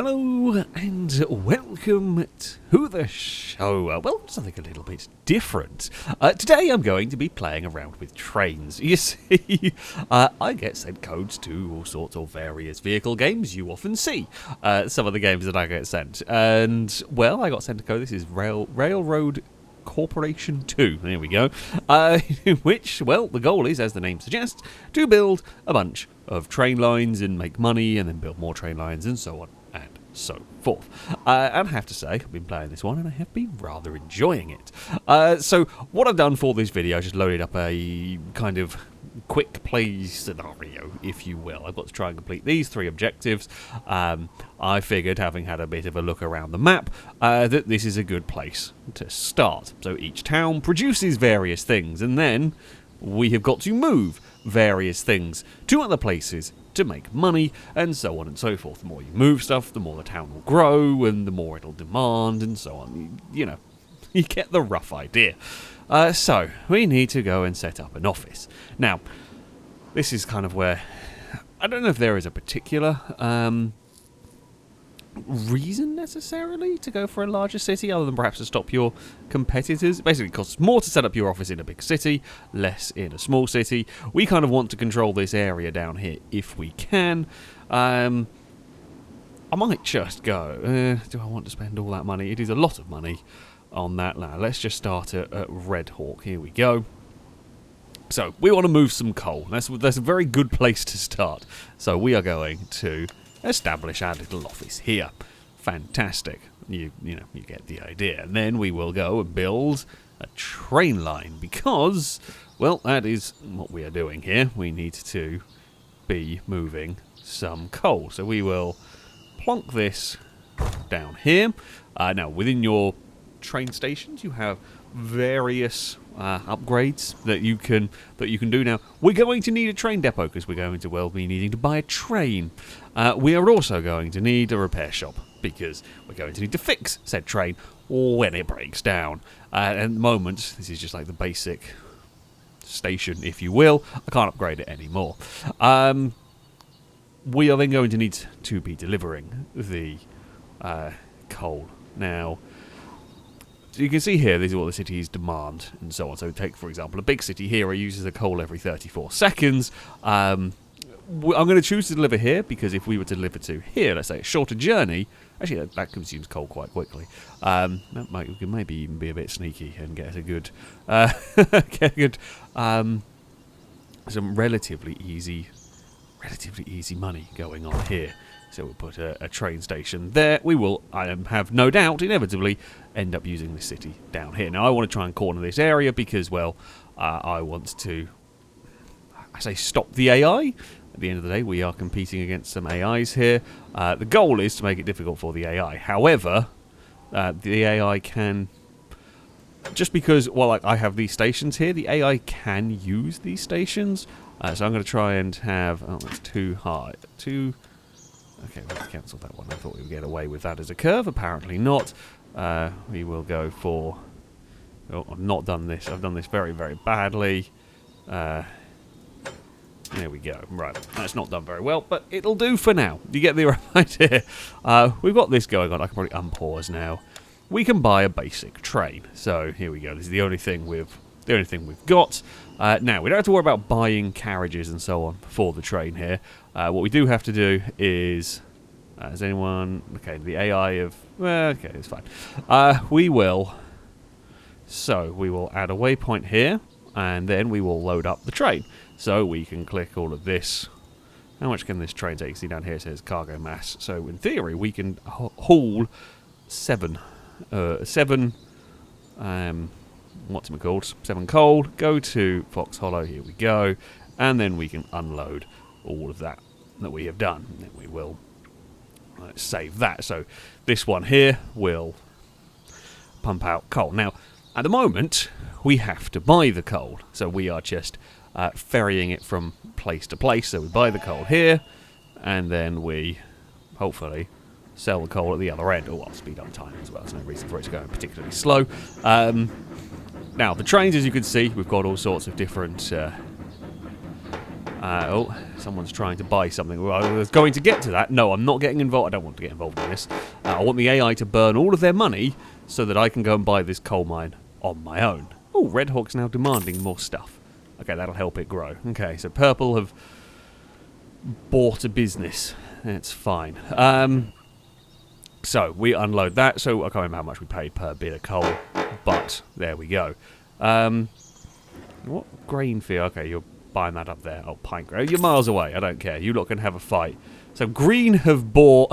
Hello and welcome to the show. Well, something a little bit different. Today I'm going to be playing around with trains. You see, I get sent codes to all sorts of various vehicle games you often see. Some of the games that I get sent. And, well, I got sent a code. This is Railroad Corporation 2. There we go. Which, well, the goal is, as the name suggests, to build a bunch of train lines and make money and then build more train lines and so on and so forth. And I have to say, I've been playing this one and I have been rather enjoying it. So what I've done for this video is just loaded up a kind of quick play scenario, if you will. I've got to try and complete these 3 objectives. I figured, having had a bit of a look around the map, that this is a good place to start. So each town produces various things, and then we have got to move various things to other places to make money, and so on and so forth. The more you move stuff, the more the town will grow, and the more it'll demand, and so on. You know, you get the rough idea. So, we need to go and set up an office. Now, this is kind of where, I don't know if there is a particular reason necessarily to go for a larger city, other than perhaps to stop your competitors. It basically costs more to set up your office in a big city, less in a small city. We kind of want to control this area down here if we can. I might just go, do I want to spend all that money? It is a lot of money on that. Now, let's just start at Red Hawk. Here we go. So, we want to move some coal. That's a very good place to start. So, we are going to establish our little office here. Fantastic. You get the idea. And then we will go and build a train line because, well, that is what we are doing here. We need to be moving some coal. So we will plonk this down here. Now, within your train stations, you have various upgrades that you can do. Now, we're going to need a train depot because we're going to be needing to buy a train. We are also going to need a repair shop because we're going to need to fix said train when it breaks down. At the moment, this is just like the basic station, if you will. I can't upgrade it anymore. We are then going to need to be delivering the coal. Now, so you can see here, these are what the cities demand, and so on. So take, for example, a big city here, it uses a coal every 34 seconds. I'm going to choose to deliver here, because if we were to deliver to here, let's say a shorter journey, actually that consumes coal quite quickly. We can maybe even be a bit sneaky and get a good, some relatively easy money going on here. So we'll put a train station there. We will, I have no doubt, inevitably end up using the city down here. Now, I want to try and corner this area because, well, I want to, I say, stop the AI. At the end of the day, we are competing against some AIs here. The goal is to make it difficult for the AI. However, the AI can, just because, well, I have these stations here, the AI can use these stations. So I'm going to try and have, oh, that's too high, okay, we'll cancel that one. I thought we would get away with that as a curve. Apparently not. We will go for... Oh, I've not done this. I've done this very, very badly. There we go. Right, that's not done very well, but it'll do for now. You get the right idea. We've got this going on. I can probably unpause now. We can buy a basic train. So here we go. This is the only thing we've got. Now, we don't have to worry about buying carriages and so on for the train here. What we do have to do is... has anyone... Okay, the AI of... Well, okay, it's fine. We will add a waypoint here, and then we will load up the train. So we can click all of this. How much can this train take? You see down here it says cargo mass. So in theory, we can haul 7 what's it called? 7 coal, go to Fox Hollow, here we go, and then we can unload all of that we have done. And then we will save that. So this one here will pump out coal. Now, at the moment, we have to buy the coal, so we are just ferrying it from place to place. So we buy the coal here, and then we, hopefully, sell the coal at the other end. Oh, I'll speed up time as well. There's no reason for it to go particularly slow. Now, the trains, as you can see, we've got all sorts of different Oh, someone's trying to buy something. Well, I was going to get to that. No, I'm not getting involved. I don't want to get involved in this. I want the AI to burn all of their money so that I can go and buy this coal mine on my own. Oh, Red Hawk's now demanding more stuff. Okay, that'll help it grow. Okay, so Purple have bought a business. That's fine. So we unload that. So I can't remember how much we paid per bit of coal, but there we go. What grain field? Okay, you're buying that up there. Oh, pine grain. You're miles away. I don't care. You lot can have a fight. So Green have bought...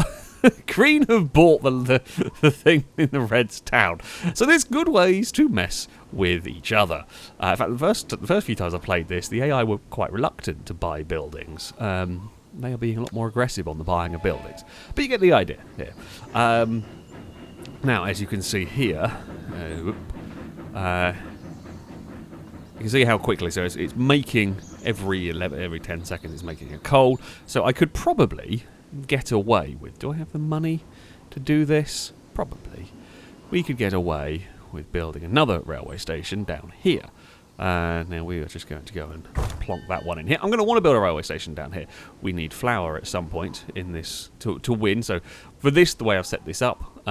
Green have bought the thing in the Red's town. So there's good ways to mess with each other. In fact, the first few times I played this, the AI were quite reluctant to buy buildings. They are being a lot more aggressive on the buying of buildings. But you get the idea here. Now, as you can see here... you can see how quickly, so it's making every 10 seconds it's making a coal. So I could probably get away with... Do I have the money to do this? Probably. We could get away with building another railway station down here. Now we are just going to go and plonk that one in here. I'm going to want to build a railway station down here. We need flour at some point in this to win. So for this, the way I've set this up...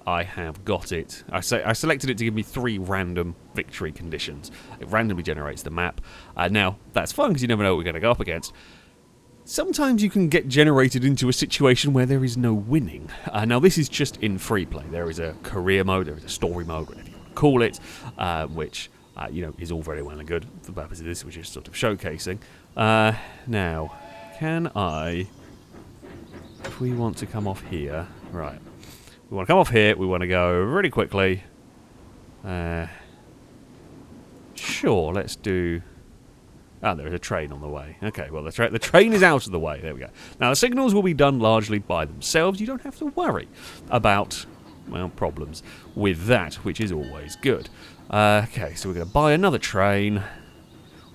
I have got it. I selected it to give me 3 random victory conditions. It randomly generates the map. Now, that's fun because you never know what we're going to go up against. Sometimes you can get generated into a situation where there is no winning. Now, this is just in free play. There is a career mode, there is a story mode, whatever you want to call it, which is all very well and good for the purpose of this, which is sort of showcasing. Now, can I... If we want to come off here... Right. We want to come off here. We want to go really quickly. Sure, let's do... Ah, there is a train on the way. Okay, well, the train is out of the way. There we go. Now, the signals will be done largely by themselves. You don't have to worry about, well, problems with that, which is always good. Okay, so we're going to buy another train.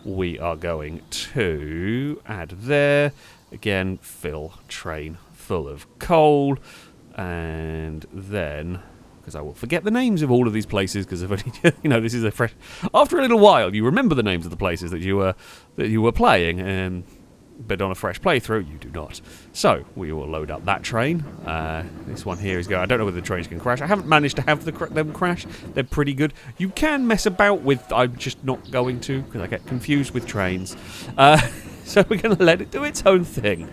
We are going to add there. Again, fill train full of coal. And then, because I will forget the names of all of these places, because this is a fresh. After a little while, you remember the names of the places that you were playing, but on a fresh playthrough, you do not. So we will load up that train. This one here is going. I don't know whether the trains can crash. I haven't managed to have them crash. They're pretty good. You can mess about with. I'm just not going to because I get confused with trains. So we're going to let it do its own thing.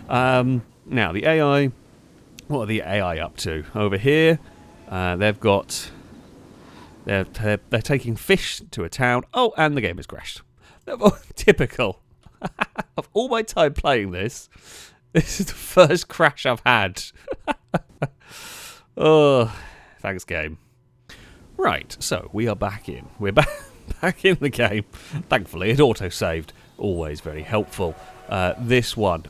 Now the AI. What are the AI up to? Over here, they're taking fish to a town. Oh, and the game has crashed. Typical. Of all my time playing this is the first crash I've had. Oh, thanks, game. Right, so we are back in. We're back in the game. Thankfully, it auto-saved. Always very helpful. This one.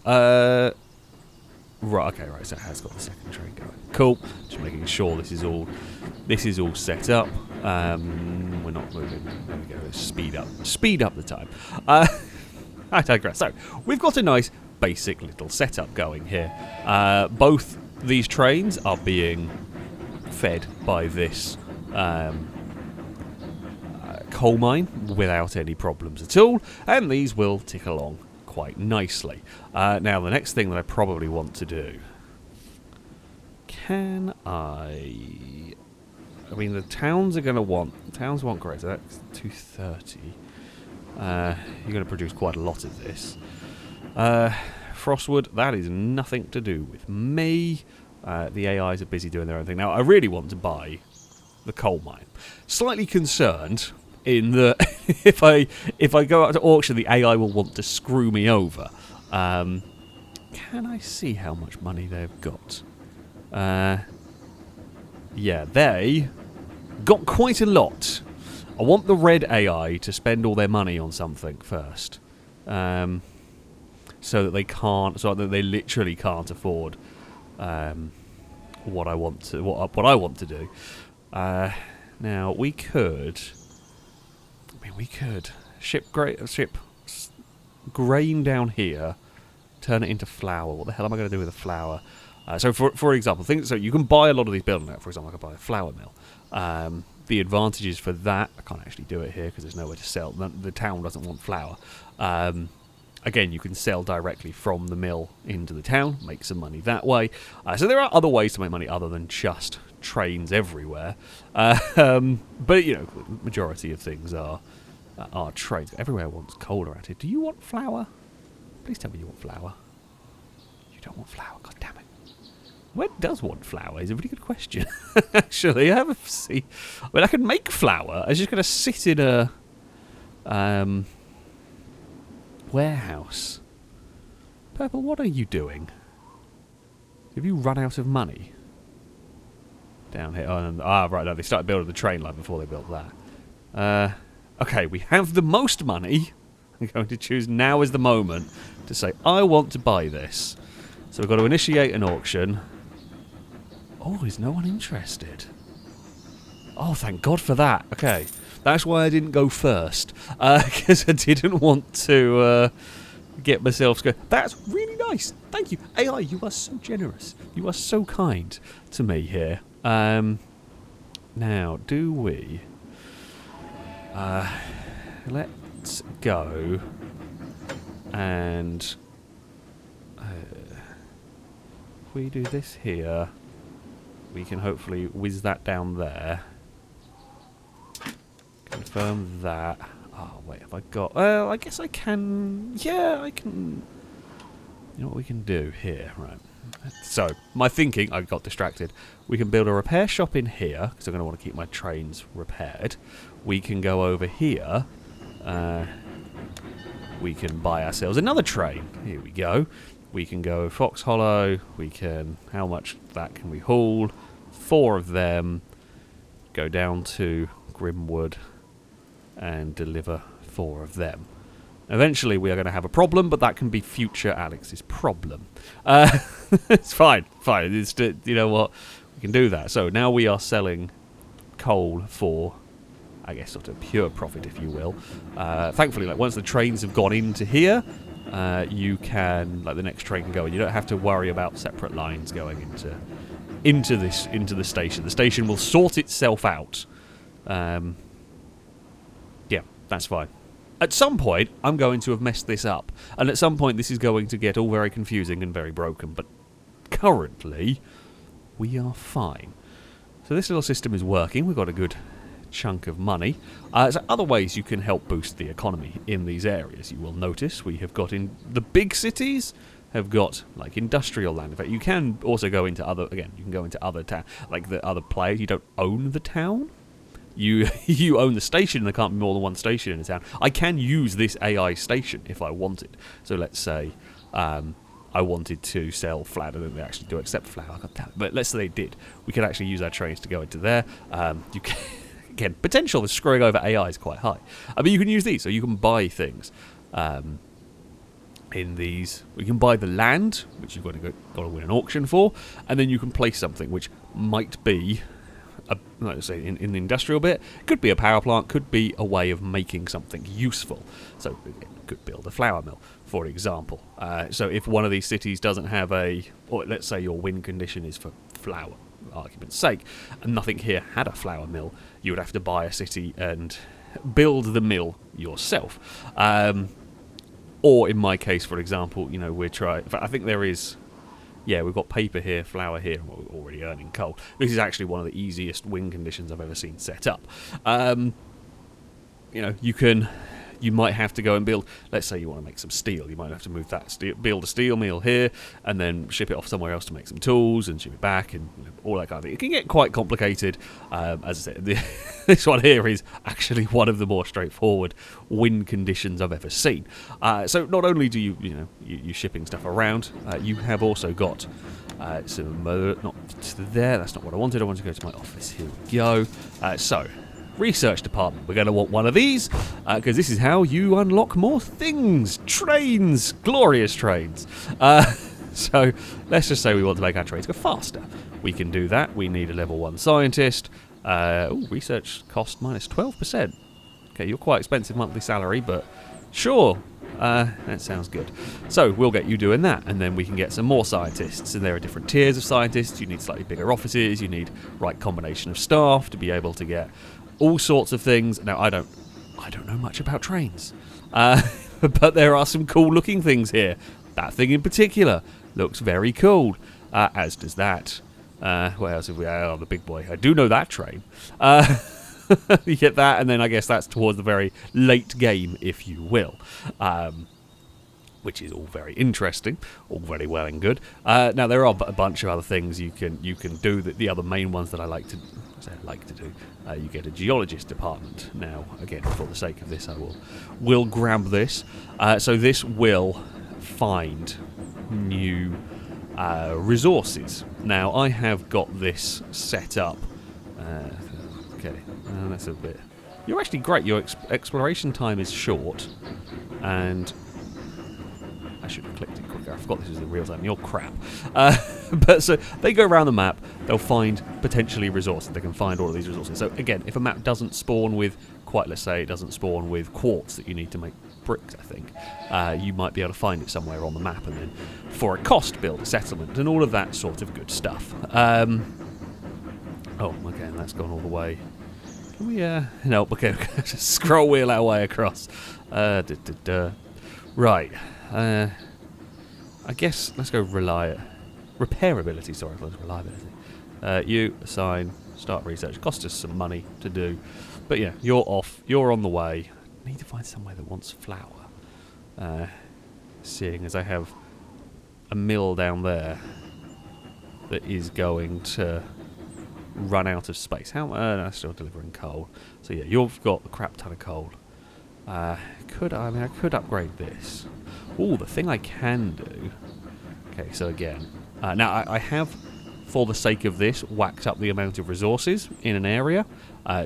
Right, okay, right, so it has got the second train going. Cool. Just making sure this is all set up. We're not moving. There we go. Speed up the time. I digress. So, we've got a nice basic little setup going here. Both these trains are being fed by this coal mine without any problems at all, and these will tick along quite nicely. Now, the next thing that I probably want to do... Can I... I mean, the towns are going to want... Towns want great, so that's 230. You're going to produce quite a lot of this. Frostwood, that is nothing to do with me. The AIs are busy doing their own thing. Now, I really want to buy the coal mine. Slightly concerned in that if I go out to auction, the AI will want to screw me over. Can I see how much money they've got? Yeah, they got quite a lot. I want the red AI to spend all their money on something first, so that they literally can't afford what I want to do. Now we could ship grain down here, turn it into flour. What the hell am I going to do with the flour? So for example, so you can buy a lot of these buildings. For example, I could buy a flour mill. The advantages for that, I can't actually do it here because there's nowhere to sell. The town doesn't want flour. Again, you can sell directly from the mill into the town, make some money that way. So there are other ways to make money other than just trains everywhere. But, you know, the majority of things are trains. Everywhere wants coal around here. Do you want flour? Please tell me you want flour. You don't want flour, god damn it. Where does want flour is a really good question. Actually, I haven't seen... I mean, I can make flour. I was just going to sit in a... warehouse. Purple, what are you doing? Have you run out of money? Down here. Right, no, they started building the train line before they built that. Okay, we have the most money. I'm going to choose now as the moment to say, I want to buy this. So we've got to initiate an auction. Oh, is no one interested? Oh, thank God for that. Okay. That's why I didn't go first. Because I didn't want to get myself scared. That's really nice. Thank you. AI, you are so generous. You are so kind to me here. Now, do we... let's go and... if we do this here, we can hopefully whiz that down there. Confirm that. Oh, wait, have I got... Well, I guess I can... Yeah, I can... You know what we can do here? Right. So, my thinking... I got distracted. We can build a repair shop in here, because I'm going to want to keep my trains repaired. We can go over here. We can buy ourselves another train. Here we go. We can go Fox Hollow. We can... How much of that can we haul? 4 of them. Go down to Grimwood and deliver 4 of them. Eventually we are going to have a problem, but that can be future Alex's problem. It's fine. It's, you know what? We can do that. So now we are selling coal for, I guess, sort of pure profit, if you will. Thankfully, like once the trains have gone into here, you can, like the next train can go in. You don't have to worry about separate lines going into the station. The station will sort itself out. Yeah, that's fine. At some point, I'm going to have messed this up. And at some point, this is going to get all very confusing and very broken. But currently, we are fine. So this little system is working. We've got a good chunk of money. So other ways you can help boost the economy in these areas. You will notice we have got in the big cities have got like industrial land. In fact, you can also go into other, again, you can go into other town, like the other players. You don't own the town. You own the station, and there can't be more than one station in a town. I can use this AI station if I wanted. So let's say I wanted to sell flour. I don't think they actually do accept flour, but let's say they did. We could actually use our trains to go into there. You can, again, potential of screwing over AI is quite high. But you can use these, so you can buy things. In these, we can buy the land, which you've got to win an auction for, and then you can place something which might be, like I say, in the industrial bit, could be a power plant, could be a way of making something useful. So you could build a flour mill, for example. So if one of these cities doesn't have or let's say your win condition is for flour, for argument's sake, and nothing here had a flour mill, you would have to buy a city and build the mill yourself. Or in my case, for example, you know, we're trying... I think there is... Yeah, we've got paper here, flour here, and we're already earning coal. This is actually one of the easiest win conditions I've ever seen set up. You know, you might have to go and build... Let's say you want to make some steel. You might have to move that build a steel mill here, and then ship it off somewhere else to make some tools, and ship it back, and you know, all that kind of thing. It can get quite complicated. As I said, this one here is actually one of the more straightforward win conditions I've ever seen. So not only do you're shipping stuff around, you have also got some... not there, that's not what I wanted. I wanted to go to my office. Here we go. So... Research department. We're going to want one of these because this is how you unlock more things. Trains, glorious trains. So let's just say we want to make our trains go faster. We can do that. We need a level 1 scientist. Research cost minus 12%. Okay, you're quite expensive monthly salary, but sure. That sounds good. So we'll get you doing that, and then we can get some more scientists. And there are different tiers of scientists. You need slightly bigger offices. You need right combination of staff to be able to get all sorts of things. Now, I don't know much about trains. but there are some cool looking things here. That thing in particular looks very cool, as does that. What else have we? Oh, the big boy. I do know that train. You get that, and then I guess that's towards the very late game, if you will. Which is all very interesting, all very well and good. Now there are a bunch of other things you can do. The other main ones that I like to do. You get a geologist department. Now again, for the sake of this, I will grab this. So this will find new resources. Now I have got this set up. Okay, that's a bit. You're actually great. Your exploration time is short, and I should have clicked it quicker. I forgot this was in real time. You're crap. But so they go around the map. They'll find potentially resources. They can find all of these resources. So again, if a map doesn't spawn with, let's say it doesn't spawn with quartz that you need to make bricks, I think, you might be able to find it somewhere on the map, and then for a cost build a settlement and all of that sort of good stuff. Oh, okay, that's gone all the way. Can we? No, okay. Just scroll wheel our way across. Right. I guess let's go repairability. Sorry, reliability. You assign, start research. Cost us some money to do, but yeah, you're off. You're on the way. I need to find somewhere that wants flour. Seeing as I have a mill down there that is going to run out of space. How? No, still delivering coal. So yeah, you've got a crap ton of coal. I could upgrade this. Oh, the thing I can do. Okay, so again, now I have, for the sake of this, whacked up the amount of resources in an area.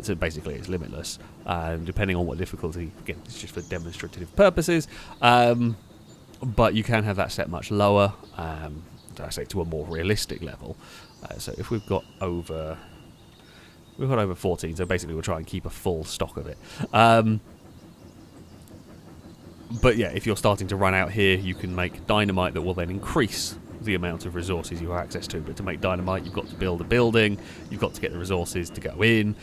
So basically, it's limitless, depending on what difficulty. Again, it's just for demonstrative purposes. But you can have that set much lower. I say to a more realistic level. So if we've got over 14. So basically, we'll try and keep a full stock of it. But yeah, if you're starting to run out here, you can make dynamite that will then increase the amount of resources you have access to. But to make dynamite, you've got to build a building, you've got to get the resources to go in,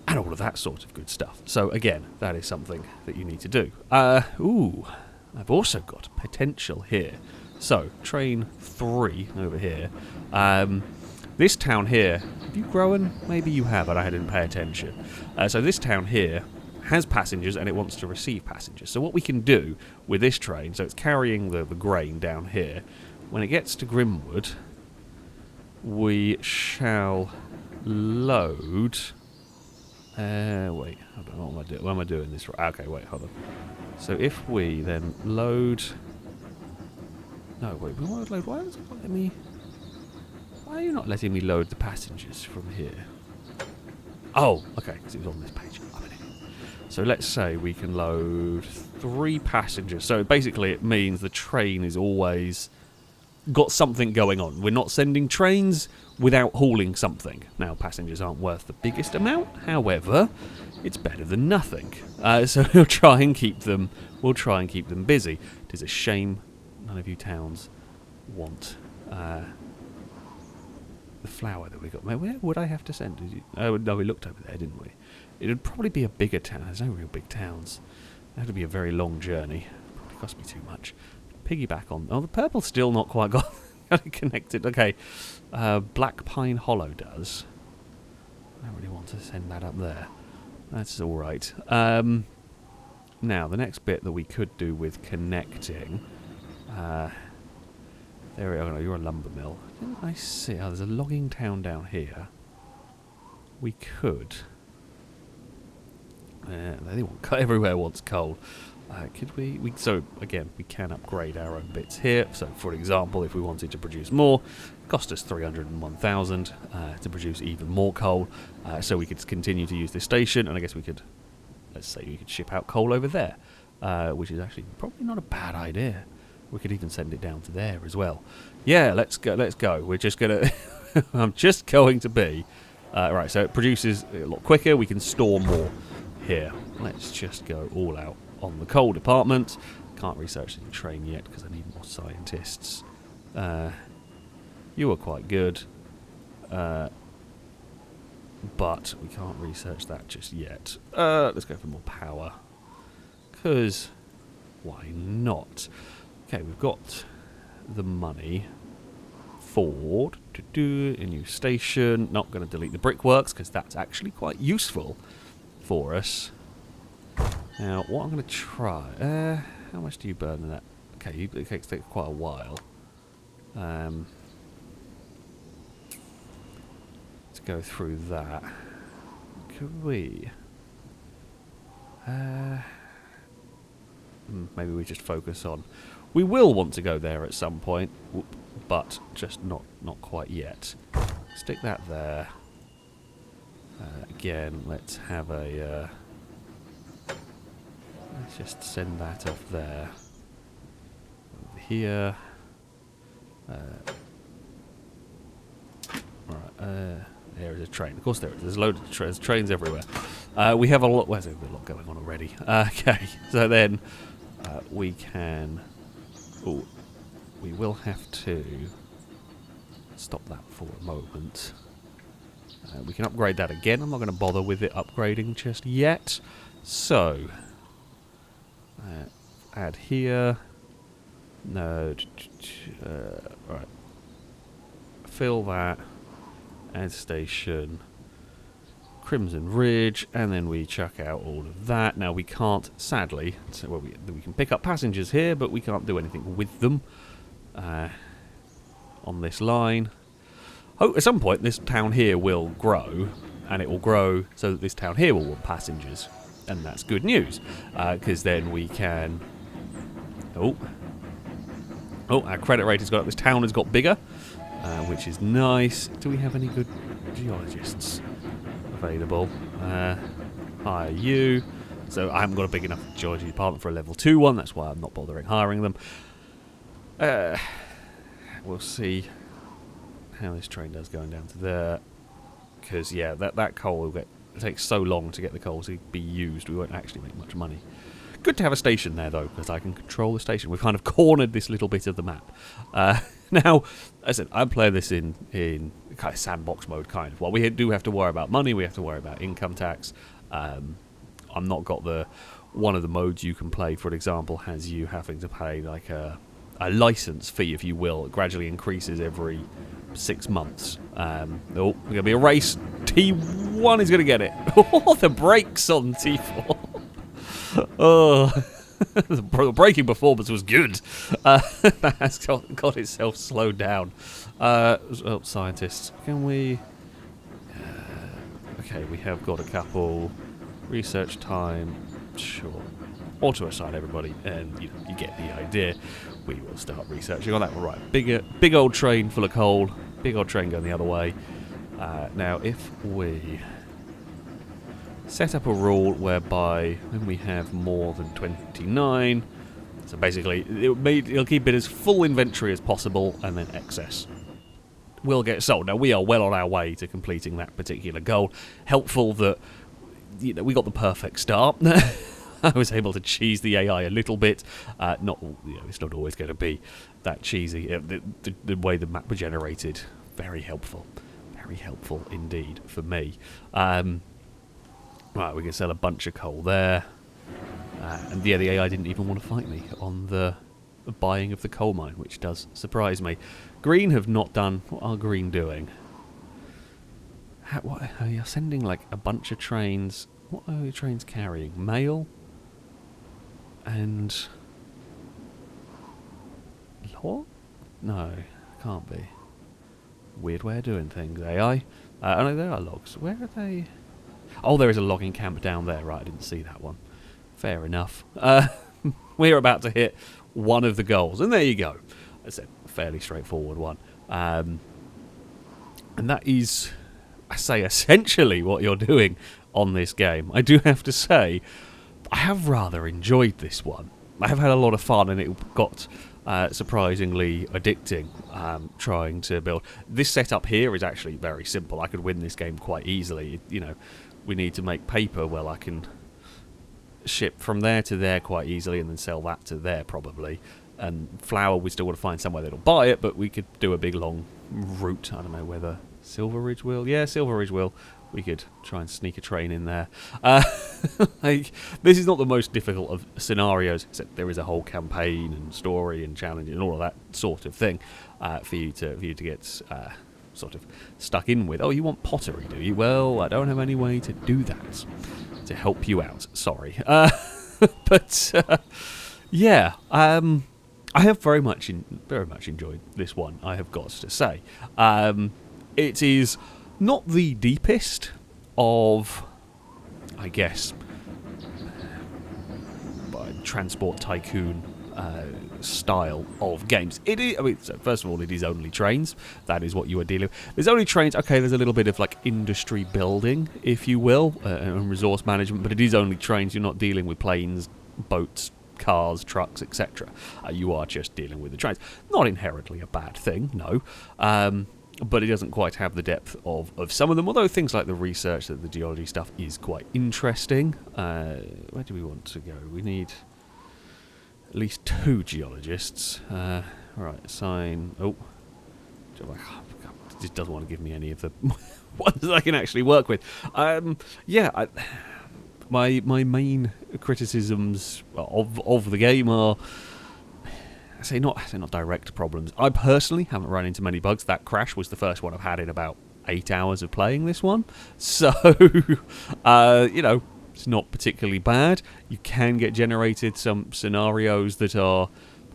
and all of that sort of good stuff. So again, that is something that you need to do. Ooh, I've also got potential here. So, train 3 over here. This town here, have you grown? Maybe you have, and I didn't pay attention. So this town here has passengers, and it wants to receive passengers. So what we can do with this train, so it's carrying the grain down here, when it gets to Grimwood, we shall load... wait, hold on, what am I doing? What am I doing this? Okay, wait, hold on. So if we then load... No, wait, we want to load... Why is it not letting me... Why are you not letting me load the passengers from here? Oh, okay, because it was on this page. So let's say we can load 3 passengers. So basically it means the train is always got something going on. We're not sending trains without hauling something. Now, passengers aren't worth the biggest amount. However, it's better than nothing. So we'll try and keep them busy. It is a shame none of you towns want the flour that we got. Where would I have to send? Did you? Oh, no, we looked over there, didn't we? It would probably be a bigger town. There's no real big towns. That would be a very long journey. Probably cost me too much. Piggyback on... Oh, the purple's still not quite got it connected. Okay. Black Pine Hollow does. I don't really want to send that up there. That's all right. Now, the next bit that we could do with connecting... there we are. Oh, no, you're a lumber mill. Didn't I see? Oh, there's a logging town down here. We could... everywhere wants coal. Could we? So again, we can upgrade our own bits here. So, for example, if we wanted to produce more, it cost us 301,000 to produce even more coal. So we could continue to use this station, and I guess we could, let's say, we could ship out coal over there, which is actually probably not a bad idea. We could even send it down to there as well. Yeah, let's go. Let's go. We're just gonna. I'm just going to be. Right, so it produces a lot quicker. We can store more here. Let's just go all out on the coal department. Can't research the train yet because I need more scientists. You are quite good, but we can't research that just yet. Let's go for more power, because why not? Okay, we've got the money for to do a new station. Not going to delete the brickworks because that's actually quite useful for us. Now, what I'm going to try... how much do you burn in that? Okay, it takes quite a while. Let's go through that. Could we... maybe we just focus on... We will want to go there at some point, but just not quite yet. Stick that there. Again, let's have a... let's just send that off there. Over here. Right, there is a train. Of course there is. There's loads of trains everywhere. We have a lot... Well, there's a lot going on already. Okay, so then we can... Oh, we will have to stop that for a moment. We can upgrade that again. I'm not going to bother with it upgrading just yet. So, add here. No. Right. Fill that. Add station. Crimson Ridge, and then we chuck out all of that. Now we can't, sadly, so we can pick up passengers here, but we can't do anything with them on this line. Oh, at some point this town here will grow, and it will grow so that this town here will want passengers, and that's good news, because then we can... Oh, our credit rate has got up. This town has got bigger, which is nice. Do we have any good geologists available? Hire you. So I haven't got a big enough geology department for a level 2 one. That's why I'm not bothering hiring them. We'll see how this train does going down to there. Because yeah, that coal will get... It takes so long to get the coal to be used. We won't actually make much money. Good to have a station there though, because I can control the station. We've kind of cornered this little bit of the map. Now, as I said, I'm playing this in kind of sandbox mode, kind of. While we do have to worry about money, we have to worry about income tax. I'm not got the... One of the modes you can play, for example, has you having to pay like a license fee, if you will. It gradually increases every 6 months. Oh, there's going to be a race. T1 is going to get it. Oh, the brakes on T4. Oh... The braking performance was good. That has got itself slowed down. Oh, scientists, can we... okay, we have got a couple. Research time, sure. Auto-assign everybody, and you get the idea. We will start researching on that. Right, big old train full of coal. Big old train going the other way. Now, if we... set up a rule whereby when we have more than 29, so basically it'll keep it as full inventory as possible, and then excess will get sold. Now we are well on our way to completing that particular goal. Helpful that we got the perfect start. I was able to cheese the AI a little bit. It's not always going to be that cheesy. The way the map was generated, very helpful indeed for me. Right, we can sell a bunch of coal there. And yeah, the AI didn't even want to fight me on the buying of the coal mine, which does surprise me. Green have not done... What are Green doing? What, you're sending like a bunch of trains. What are the trains carrying? Mail? And... law? No, can't be. Weird way of doing things, AI. Oh no, there are logs. Where are they... Oh, there is a logging camp down there. Right, I didn't see that one. Fair enough. We're about to hit one of the goals. And there you go. That's a fairly straightforward one. And that is, I say, essentially what you're doing on this game. I do have to say, I have rather enjoyed this one. I have had a lot of fun, and it got surprisingly addicting trying to build. This setup here is actually very simple. I could win this game quite easily. We need to make paper. Well, I can ship from there to there quite easily and then sell that to there probably. And flour, we still want to find somewhere that'll buy it, but we could do a big long route. I don't know whether Silver Ridge will. Yeah, Silver Ridge will. we could try and sneak a train in there. Like, this is not the most difficult of scenarios, except there is a whole campaign and story and challenge and all of that sort of thing for you to get sort of stuck in with. Oh, you want pottery, do you? Well, I don't have any way to do that to help you out. Sorry, but yeah, I have very much enjoyed this one. I have got to say, it is not the deepest of, I guess, transport tycoon style of games. It is, I mean, so first of all, it is only trains. That is what you are dealing with. There's only trains. Okay, there's a little bit of like industry building, if you will, and resource management, but it is only trains. You're not dealing with planes, boats, cars, trucks, etc. You are just dealing with the trains. Not inherently a bad thing, no. But it doesn't quite have the depth of some of them, although things like the research, the geology stuff is quite interesting. Where do we want to go? We need at least 2 geologists. Right, assign... Oh. It just doesn't want to give me any of the ones that I can actually work with. Yeah, my main criticisms of the game are... I say not direct problems. I personally haven't run into many bugs. That crash was the first one I've had in about 8 hours of playing this one. So, you know, it's not particularly bad. You can get generated some scenarios that are...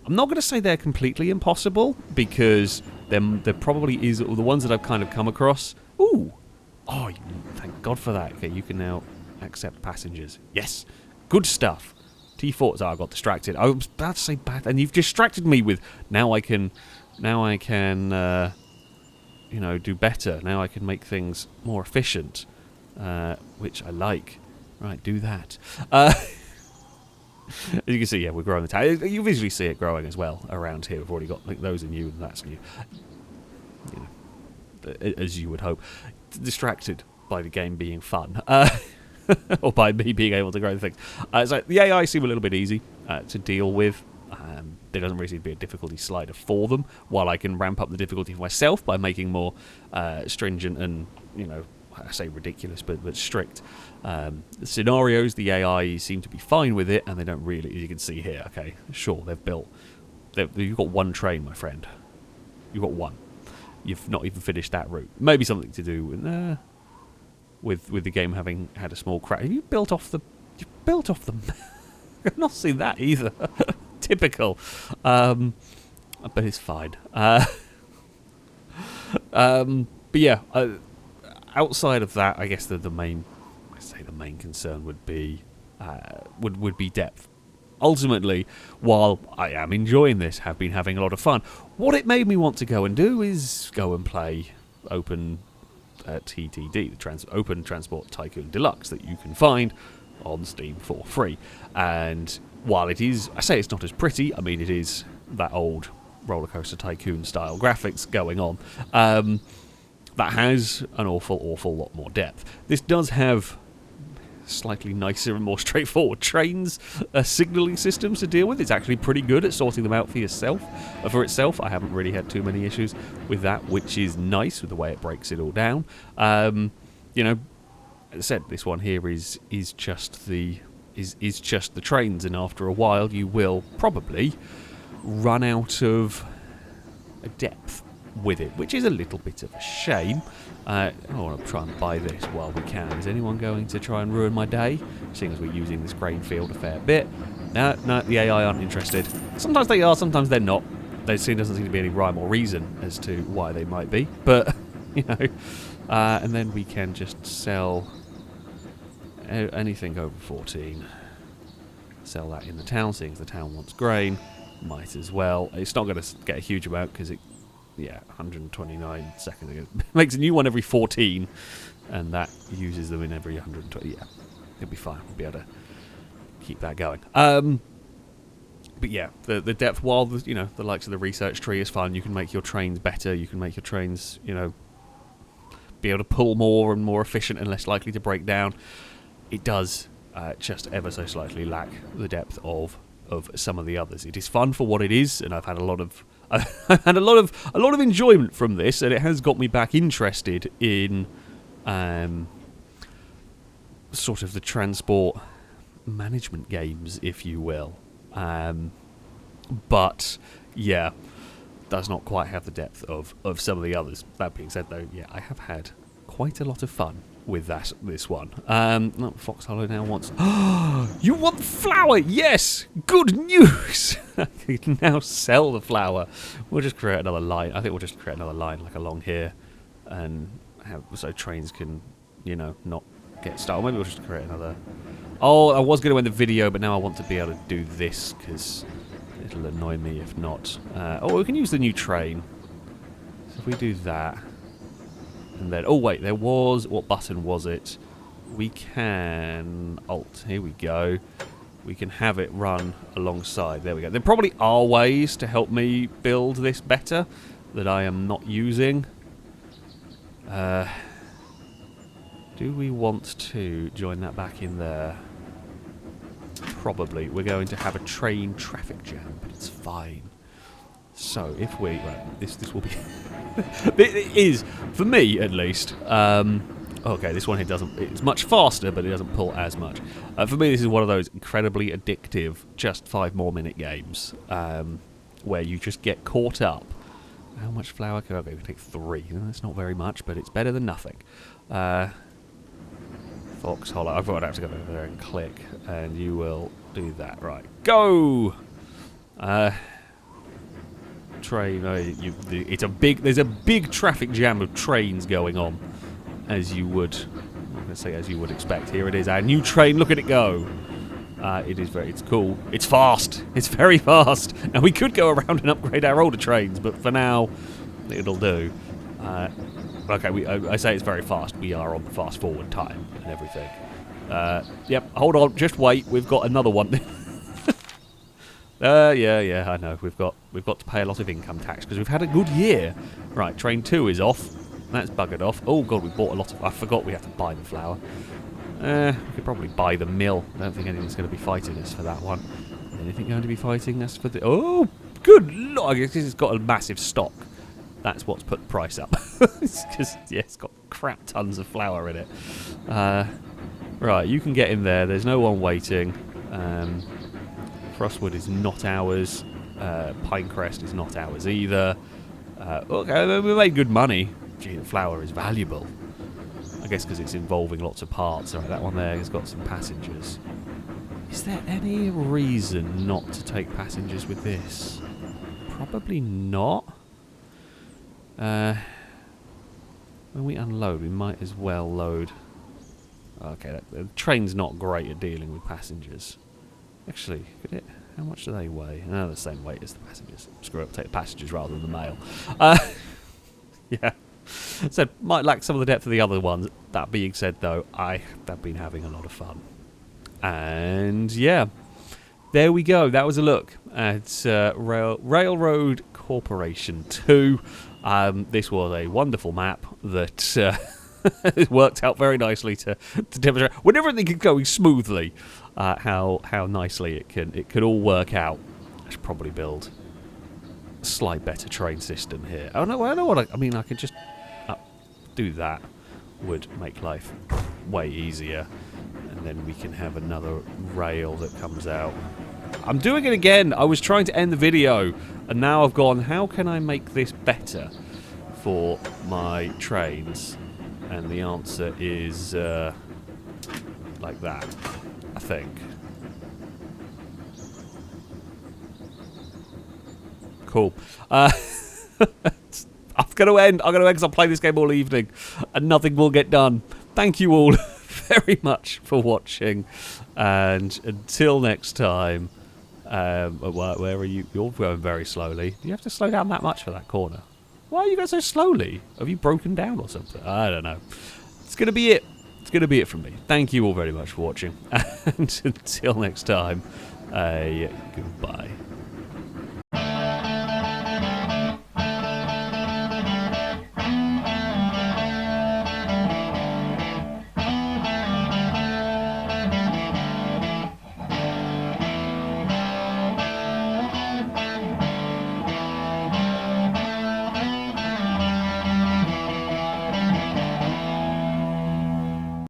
I'm not going to say they're completely impossible, because there probably is... The ones that I've kind of come across... Ooh! Oh, thank God for that. Okay, you can now accept passengers. Yes! Good stuff. T4. Oh, I got distracted. I was about to say bad, and you've distracted me with now I can, you know, do better. Now I can make things more efficient, which I like. Right, do that. As you can see, yeah, we're growing the town. You visually see it growing as well around here. We've already got those are new, and that's new. You know, as you would hope. Distracted by the game being fun. Or by me being able to grow the things. So the AI seem a little bit easy to deal with. There doesn't really seem to be a difficulty slider for them, while I can ramp up the difficulty for myself by making more stringent and, you know, I say ridiculous, but strict scenarios. The AI seem to be fine with it, and they don't really, as you can see here, okay, sure, you've got 1 train, my friend. You've got 1. You've not even finished that route. Maybe something to do with the game having had a small crash. You built off the... I've not seen that either. Typical. But it's fine. But yeah, outside of that, I guess the main concern would be depth. Ultimately, while I am enjoying this, have been having a lot of fun, what it made me want to go and do is go and play Open TTD, the Open Transport Tycoon Deluxe, that you can find on Steam for free. And while it is, I say it's not as pretty, I mean it is that old Roller Coaster Tycoon style graphics going on, that has an awful lot more depth. This does have slightly nicer and more straightforward trains signalling systems to deal with. It's actually pretty good at sorting them out for itself. I haven't really had too many issues with that, which is nice with the way it breaks it all down. You know, as I said, this one here is just the trains, and after a while you will probably run out of depth with it, which is a little bit of a shame. I want to try and buy this while we can. Is anyone going to try and ruin my day, seeing as we're using this grain field a fair bit? No, the AI aren't interested. Sometimes they are, sometimes they're not. There doesn't seem to be any rhyme or reason as to why they might be, but, you know. And then we can just sell anything over 14. Sell that in the town, seeing as the town wants grain. Might as well. It's not going to get a huge amount because it... Yeah, 129 seconds ago. Makes a new one every 14, and that uses them in every 120. Yeah, it'll be fine. We'll be able to keep that going. But yeah, the depth, while the likes of the research tree is fun, you can make your trains better. You can make your trains, be able to pull more and more efficient and less likely to break down. It does just ever so slightly lack the depth of some of the others. It is fun for what it is, and I've had a lot of enjoyment from this, and it has got me back interested in sort of the transport management games, if you will. But yeah, does not quite have the depth of some of the others. That being said, though, yeah, I have had quite a lot of fun with this one. Fox Hollow now wants... You want flour? Yes! Good news! You can now sell the flour. We'll just create another line. I think we'll just create another line like along here, and so trains can, you know, not get stuck. Or maybe we'll just create another... Oh, I was going to end the video, but now I want to be able to do this, because it'll annoy me if not. We can use the new train. So if we do that... And then, oh wait, there was, what button was it? We can, Alt, here we go. We can have it run alongside, there we go. There probably are ways to help me build this better that I am not using. Do we want to join that back in there? Probably. We're going to have a train traffic jam, but it's fine. So if we, right, this will be, it is, for me at least, okay, this one here doesn't, it's much faster, but it doesn't pull as much. For me, this is one of those incredibly addictive, just 5 more minute games, where you just get caught up. How much flour can I go? We can take 3. That's not very much, but it's better than nothing. Fox Hollow, I've got to have to go over there and click, and you will do that. Right, go! Train, it's a big, there's a big traffic jam of trains going on, as you would, I'm going to say as you would expect. Here it is, our new train, look at it go. It's cool, it's fast, it's very fast, and we could go around and upgrade our older trains, but for now, it'll do. Okay, I say it's very fast, we are on the fast forward time and everything. Yep, hold on, just wait, we've got another one. Yeah, I know. We've got to pay a lot of income tax because we've had a good year. Right, train 2 is off. That's buggered off. Oh god, we bought a lot of... I forgot we have to buy the flour. We could probably buy the mill. I don't think anything's going to be fighting us for that one. Anything going to be fighting us for the... Oh, good lord! I guess it's got a massive stock. That's what's put the price up. Because, yeah, it's got crap tons of flour in it. Right, you can get in there. There's no one waiting. Frostwood is not ours. Pinecrest is not ours either. Okay, we made good money. Gee, the flour is valuable. I guess because it's involving lots of parts. Alright, that one there has got some passengers. Is there any reason not to take passengers with this? Probably not. When we unload, we might as well load... Okay, the train's not great at dealing with passengers. Actually, could it? How much do they weigh? No, the same weight as the passengers. Screw it, take the passengers rather than the mail. Yeah. So, might lack some of the depth of the other ones. That being said, though, I have been having a lot of fun. And, yeah. There we go. That was a look at Railroad Corporation 2. This was a wonderful map that... it worked out very nicely to demonstrate when everything is going smoothly, how nicely it can all work out. I should probably build a slight better train system here. I know what I mean. I could just do that. Would make life way easier, and then we can have another rail that comes out. I'm doing it again. I was trying to end the video, and now I've gone. How can I make this better for my trains? And the answer is like that, I think. Cool. I'm going to end because I'll play this game all evening and nothing will get done. Thank you all very much for watching. And until next time, where are you? You're going very slowly. Do you have to slow down that much for that corner? Why are you going so slowly? Have you broken down or something? I don't know. It's going to be it. It's going to be it from me. Thank you all very much for watching. And until next time, goodbye.